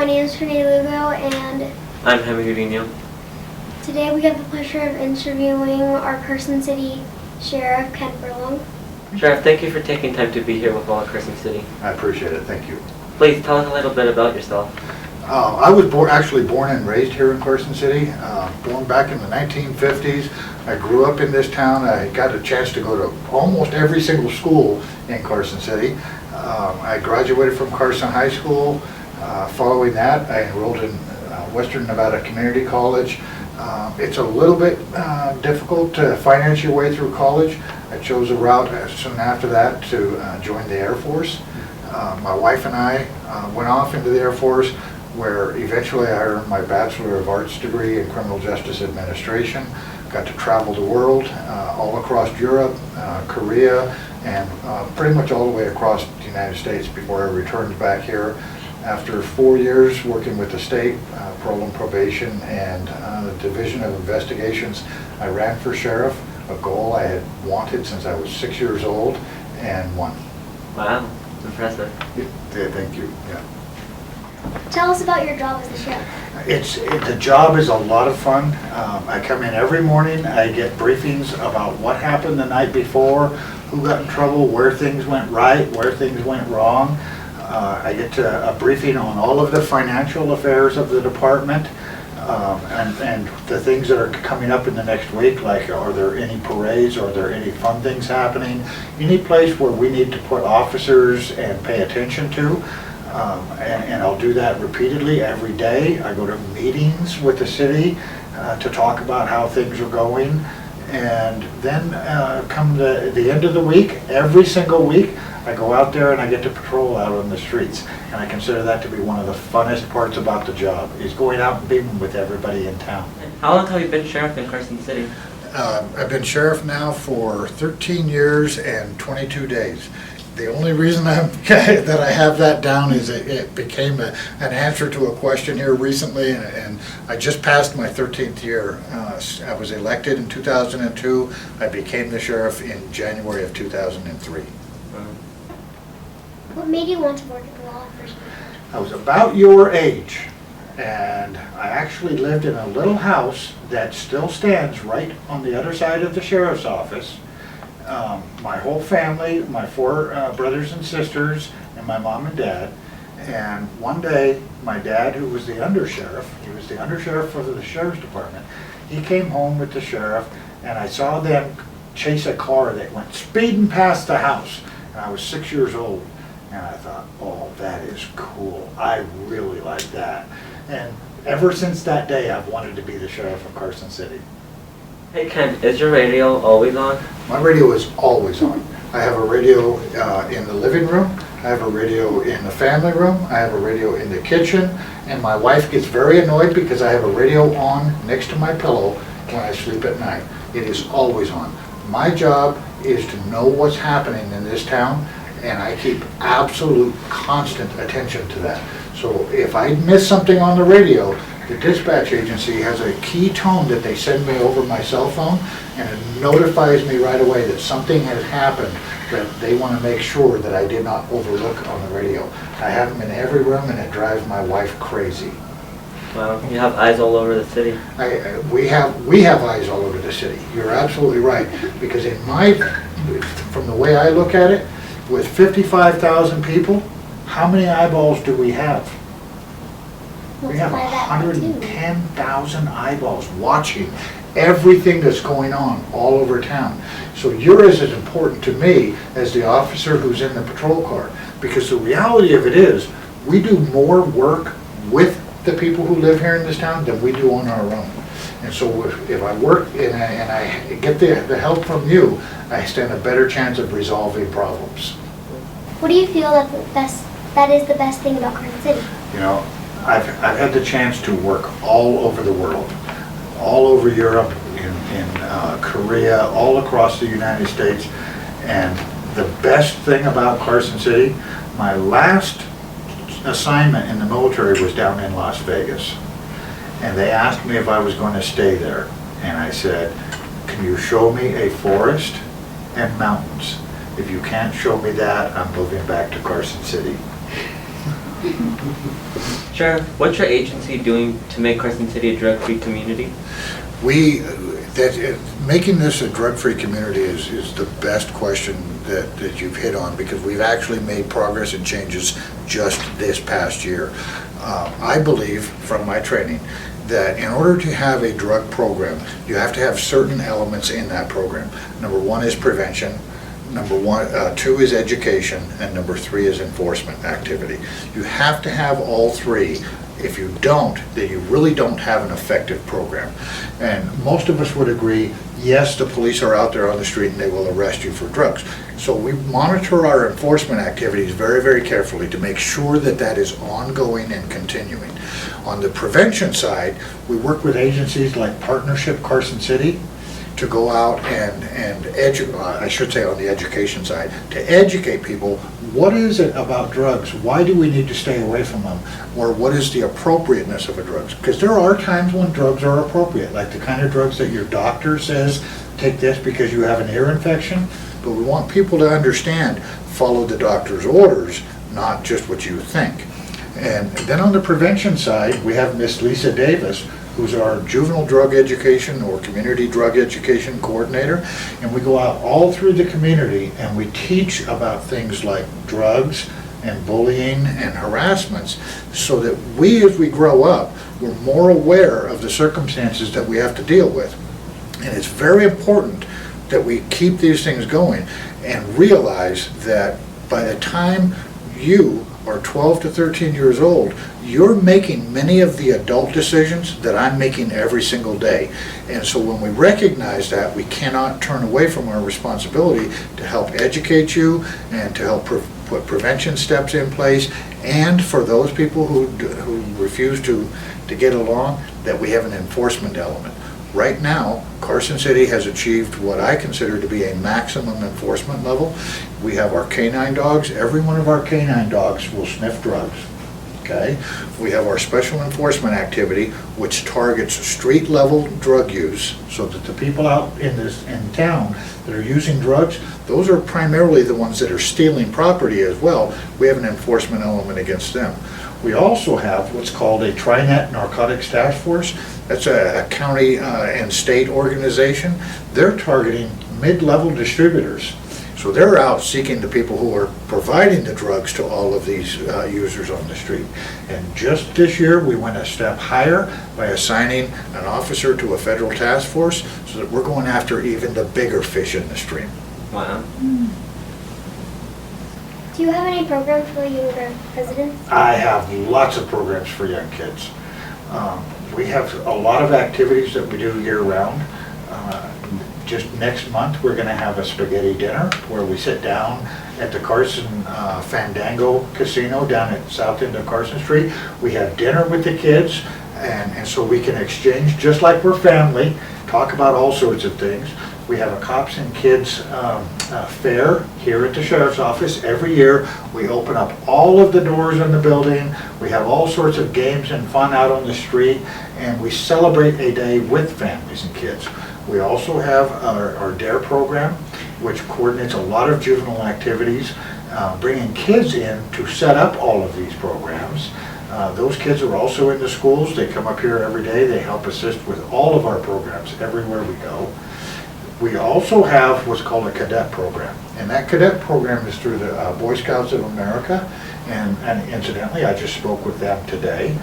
my name is Renee Lugo, and I'm Jaime Gudino. today we have the pleasure of interviewing our Carson City Sheriff, Ken Furlong. Sheriff, thank you for taking time to be here with Hola Carson City. I appreciate it, thank you. Please tell us a little bit about yourself. I was actually born and raised here in Carson City, born back in the 1950s. I grew up in this town. I got a chance to go to almost every single school in Carson City. I graduated from Carson High School. Following that, I enrolled in Western Nevada Community College. It's a little bit difficult to finance your way through college. I chose a route soon after that to join the Air Force. My wife and I went off into the Air Force, where eventually I earned my Bachelor of Arts degree in Criminal Justice Administration. Got to travel the world, all across Europe, Korea, and pretty much all the way across the United States before I returned back here. After 4 years working with the state, parole and probation, and the Division of Investigations, I ran for sheriff, a goal I had wanted since I was 6 years old, and won. Wow, impressive. Yeah, thank you. Yeah. Tell us about your job as the sheriff. The job is a lot of fun. I come in every morning, I get briefings about what happened the night before, who got in trouble, where things went right, where things went wrong. I get a briefing on all of the financial affairs of the department, and the things that are coming up in the next week, like are there any parades, are there any fun things happening, any place where we need to put officers and pay attention to. And I'll do that repeatedly every day. I go to meetings with the city to talk about how things are going. And then come the end of the week, every single week, I go out there and I get to patrol out on the streets. And I consider that to be one of the funnest parts about the job, is going out and being with everybody in town. How long have you been sheriff in Carson City? I've been sheriff now for 13 years and 22 days. The only reason that I have that down is it became an answer to a question here recently, and I just passed my 13th year. I was elected in 2002. I became the sheriff in January of 2003. What made you want to work in law enforcement? I was about your age, and I actually lived in a little house that still stands right on the other side of the sheriff's office. My whole family, my 4 brothers and sisters, and my mom and dad. And one day, my dad, who was the undersheriff, he was the undersheriff for the sheriff's department, he came home with the sheriff, and I saw them chase a car that went speeding past the house. And I was 6 years old, and I thought, oh, that is cool. I really like that. And ever since that day, I've wanted to be the sheriff of Carson City. Hey Ken, is your radio always on? My radio is always on. I have a radio in the living room, I have a radio in the family room, I have a radio in the kitchen, and my wife gets very annoyed because I have a radio on next to my pillow when I sleep at night. It is always on. My job is to know what's happening in this town, and I keep absolute constant attention to that. So if I miss something on the radio, the dispatch agency has a key tone that they send me over my cell phone, and it notifies me right away that something has happened that they want to make sure that I did not overlook on the radio. I have them in every room, and it drives my wife crazy. Wow, you have eyes all over the city. We have eyes all over the city. You're absolutely right, because from the way I look at it, with 55,000 people, how many eyeballs do we have? We have 110,000 eyeballs watching everything that's going on all over town. So you're as important to me as the officer who's in the patrol car, because the reality of it is we do more work with the people who live here in this town than we do on our own. And so if I work and I get the help from you, I stand a better chance of resolving problems. What do you feel that is the best thing about Carson City? You know, I've had the chance to work all over the world, all over Europe, in Korea, all across the United States. And the best thing about Carson City, my last assignment in the military was down in Las Vegas. And they asked me if I was going to stay there. And I said, can you show me a forest and mountains? If you can't show me that, I'm moving back to Carson City. Sheriff, what's your agency doing to make Carson City a drug-free community? Making this a drug-free community is the best question that you've hit on, because we've actually made progress and changes just this past year. I believe from my training that in order to have a drug program, you have to have certain elements in that program. Number one is prevention. Two is education, and number three is enforcement activity. You have to have all three. If you don't, then you really don't have an effective program. And most of us would agree, yes, the police are out there on the street and they will arrest you for drugs. So we monitor our enforcement activities very, very carefully to make sure that that is ongoing and continuing. On the prevention side, we work with agencies like Partnership Carson City to go out and educate, I should say on the education side, to educate people, what is it about drugs? Why do we need to stay away from them? Or what is the appropriateness of a drug? Because there are times when drugs are appropriate, like the kind of drugs that your doctor says, take this because you have an ear infection. But we want people to understand, follow the doctor's orders, not just what you think. And then on the prevention side, we have Miss Lisa Davis, who's our juvenile drug education or community drug education coordinator. And we go out all through the community and we teach about things like drugs and bullying and harassments, so that we, as we grow up, we're more aware of the circumstances that we have to deal with. And it's very important that we keep these things going and realize that by the time you are 12 to 13 years old, you're making many of the adult decisions that I'm making every single day. And so when we recognize that, we cannot turn away from our responsibility to help educate you and to help put prevention steps in place, and for those people who refuse to get along, that we have an enforcement element. Right now, Carson City has achieved what I consider to be a maximum enforcement level. We have our canine dogs. Every one of our canine dogs will sniff drugs. Okay? We have our special enforcement activity, which targets street level drug use, so that the people out in town that are using drugs, those are primarily the ones that are stealing property as well. We have an enforcement element against them. We also have what's called a TriNet Narcotics Task Force. That's a county and state organization. They're targeting mid-level distributors. So they're out seeking the people who are providing the drugs to all of these users on the street. And just this year, we went a step higher by assigning an officer to a federal task force, so that we're going after even the bigger fish in the stream. Wow. Do you have any programs for younger residents? I have lots of programs for young kids. We have a lot of activities that we do year-round. Just next month, we're going to have a spaghetti dinner where we sit down at the Carson Fandango Casino down at south end of Carson Street. We have dinner with the kids, and so we can exchange, just like we're family, talk about all sorts of things. We have a Cops and Kids fair here at the Sheriff's Office. Every year, we open up all of the doors in the building. We have all sorts of games and fun out on the street, and we celebrate a day with families and kids. We also have our DARE program, which coordinates a lot of juvenile activities, bringing kids in to set up all of these programs. Those kids are also in the schools. They come up here every day. They help assist with all of our programs everywhere we go. We also have what's called a cadet program, and that cadet program is through the Boy Scouts of America, and incidentally, I just spoke with them today.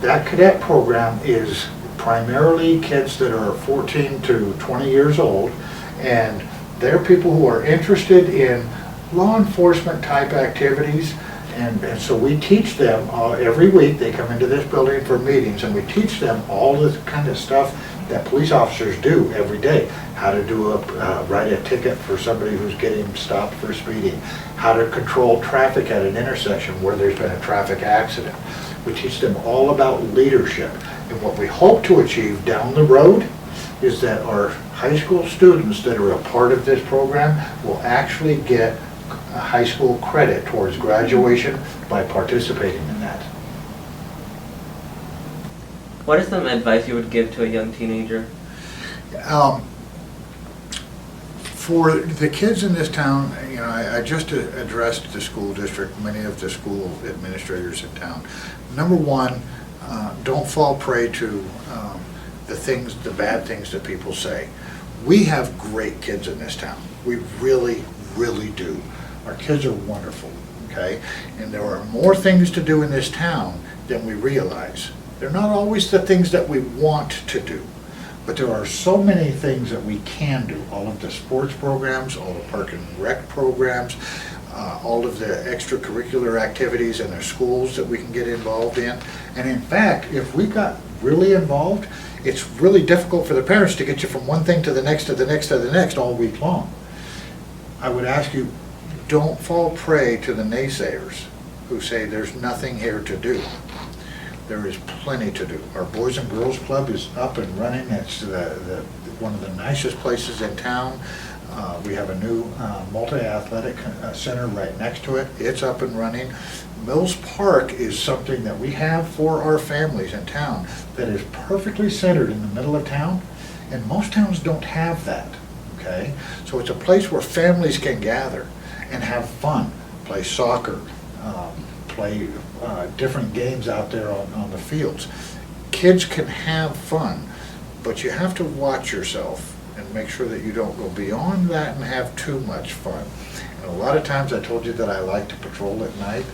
That cadet program is primarily kids that are 14 to 20 years old, and they're people who are interested in law enforcement type activities, and so we teach them every week. They come into this building for meetings, and we teach them all this kind of stuff that police officers do every day. How to write a ticket for somebody who's getting stopped for speeding, how to control traffic at an intersection where there's been a traffic accident. We teach them all about leadership. And what we hope to achieve down the road is that our high school students that are a part of this program will actually get a high school credit towards graduation by participating in that. What is some advice you would give to a young teenager? For the kids in this town, you know, I just addressed the school district, many of the school administrators in town. Number one, don't fall prey to the bad things that people say. We have great kids in this town. We really, really do. Our kids are wonderful, okay? And there are more things to do in this town than we realize. They're not always the things that we want to do, but there are so many things that we can do. All of the sports programs, all the park and rec programs, all of the extracurricular activities in our schools that we can get involved in. And in fact, if we got really involved, it's really difficult for the parents to get you from one thing to the next, to the next, to the next all week long. I would ask you, don't fall prey to the naysayers who say there's nothing here to do. There is plenty to do. Our Boys and Girls Club is up and running. It's one of the nicest places in town. We have a new multi-athletic center right next to it. It's up and running. Mills Park is something that we have for our families in town that is perfectly centered in the middle of town, and most towns don't have that, okay? So it's a place where families can gather and have fun, play soccer, play different games out there on the fields. Kids can have fun, but you have to watch yourself and make sure that you don't go beyond that and have too much fun. And a lot of times, I told you that I like to patrol at night.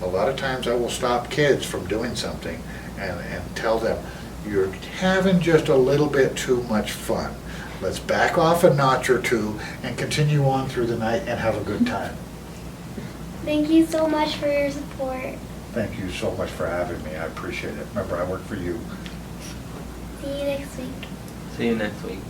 A lot of times I will stop kids from doing something and tell them, you're having just a little bit too much fun. Let's back off a notch or two and continue on through the night and have a good time. Thank you so much for your support. Thank you so much for having me. I appreciate it. Remember, I work for you. See you next week. See you next week.